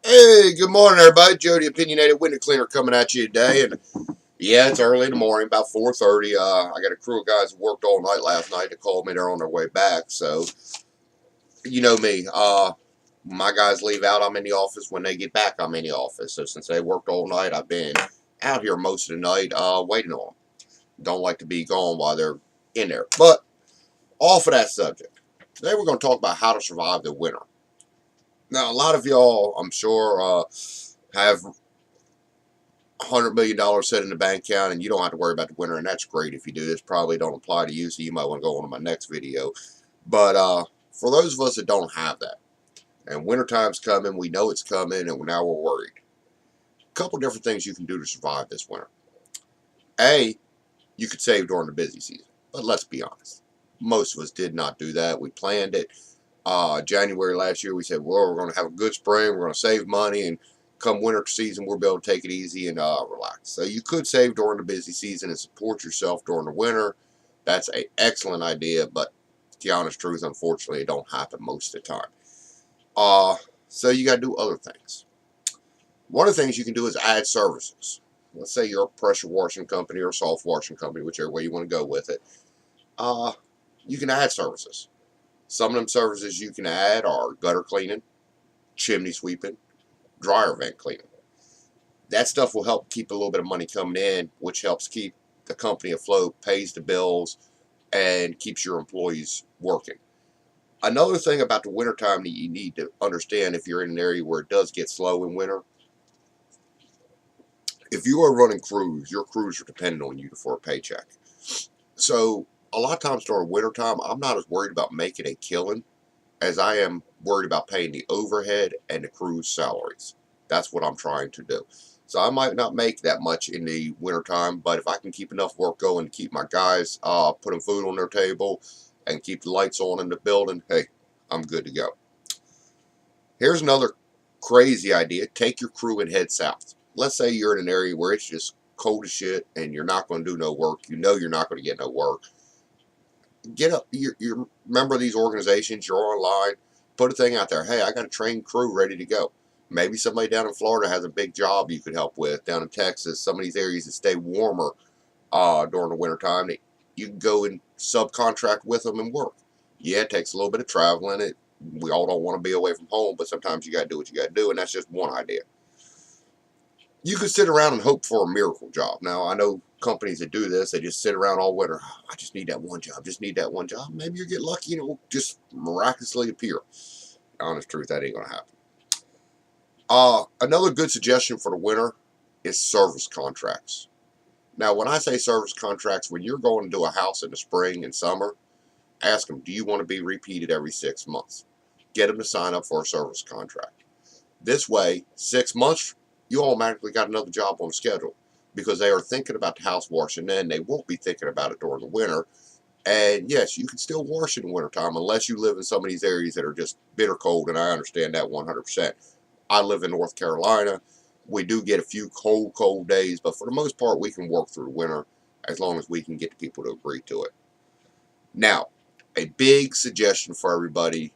Hey, good morning, everybody. Joe, the Opinionated Window Cleaner, coming at you today. And yeah, it's early in the morning, about 4:30. I got a crew of guys who worked all night last night to call me. They're on their way back. So, you know me. My guys leave out. I'm in the office. When they get back, I'm in the office. So, since they worked all night, I've been out here most of the night waiting on them. Don't like to be gone while they're in there. But, off of that subject, today we're going to talk about how to survive the winter. Now, a lot of y'all, I'm sure, have $100 million set in the bank account and you don't have to worry about the winter, and that's great if you do. This probably don't apply to you, so you might want to go on to my next video. But for those of us that don't have that, and wintertime's coming, we know it's coming, and now we're worried. A couple different things you can do to survive this winter. A, you could save during the busy season, but let's be honest, most of us did not do that. We planned it. January last year, we said, well, we're going to have a good spring, we're going to save money, and come winter season, we'll be able to take it easy and relax. So you could save during the busy season and support yourself during the winter. That's an excellent idea, but the honest truth, unfortunately, it don't happen most of the time. So you got to do other things. One of the things you can do is add services. Let's say you're a pressure washing company or a soft washing company, whichever way you want to go with it. You can add services. Some of them services you can add are gutter cleaning, chimney sweeping, dryer vent cleaning. That stuff will help keep a little bit of money coming in, which helps keep the company afloat, pays the bills, and keeps your employees working. Another thing about the wintertime that you need to understand if you're in an area where it does get slow in winter, if you are running crews, your crews are dependent on you for a paycheck. So a lot of times during wintertime, I'm not as worried about making a killing as I am worried about paying the overhead and the crew's salaries. That's what I'm trying to do. So I might not make that much in the wintertime, but if I can keep enough work going to keep my guys putting food on their table and keep the lights on in the building, hey, I'm good to go. Here's another crazy idea. Take your crew and head south. Let's say you're in an area where it's just cold as shit and you're not going to do no work. You know you're not going to get no work. Get up. You're a member of these organizations. You're online. Put a thing out there. Hey, I got a trained crew ready to go. Maybe somebody down in Florida has a big job you could help with. Down in Texas, some of these areas that stay warmer during the wintertime, you can go and subcontract with them and work. Yeah, it takes a little bit of traveling. We all don't want to be away from home, but sometimes you got to do what you got to do, and that's just one idea. You could sit around and hope for a miracle job. Now, I know companies that do this, they just sit around all winter. Oh, I just need that one job. Just need that one job. Maybe you get lucky and it will just miraculously appear. Honest truth, that ain't going to happen. Another good suggestion for the winter is service contracts. Now, when I say service contracts, when you're going to do a house in the spring and summer, ask them, do you want to be repeated every 6 months? Get them to sign up for a service contract. This way, 6 months, you automatically got another job on schedule because they are thinking about the house washing then. They won't be thinking about it during the winter. And yes, you can still wash in the wintertime unless you live in some of these areas that are just bitter cold, and I understand that 100%. I live in North Carolina. We do get a few cold days, but for the most part, we can work through the winter as long as we can get the people to agree to it. Now, a big suggestion for everybody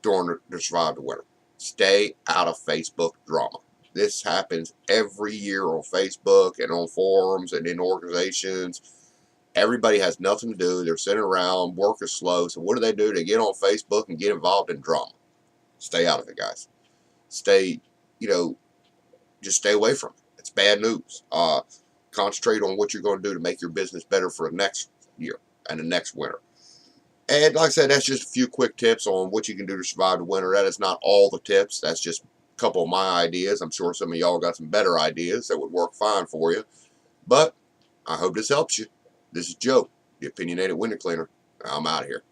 during the survive the winter. Stay out of Facebook drama. This happens every year on Facebook and on forums and in organizations. Everybody has nothing to do. They're sitting around, work is slow. So what do? They get on Facebook and get involved in drama. Stay out of it, guys. Stay, just stay away from it. It's bad news. Concentrate on what you're going to do to make your business better for the next year and the next winter. And like I said, that's just a few quick tips on what you can do to survive the winter. That is not all the tips. That's just a couple of my ideas. I'm sure some of y'all got some better ideas that would work fine for you. But I hope this helps you. This is Joe, the Opinionated Window Cleaner. I'm out of here.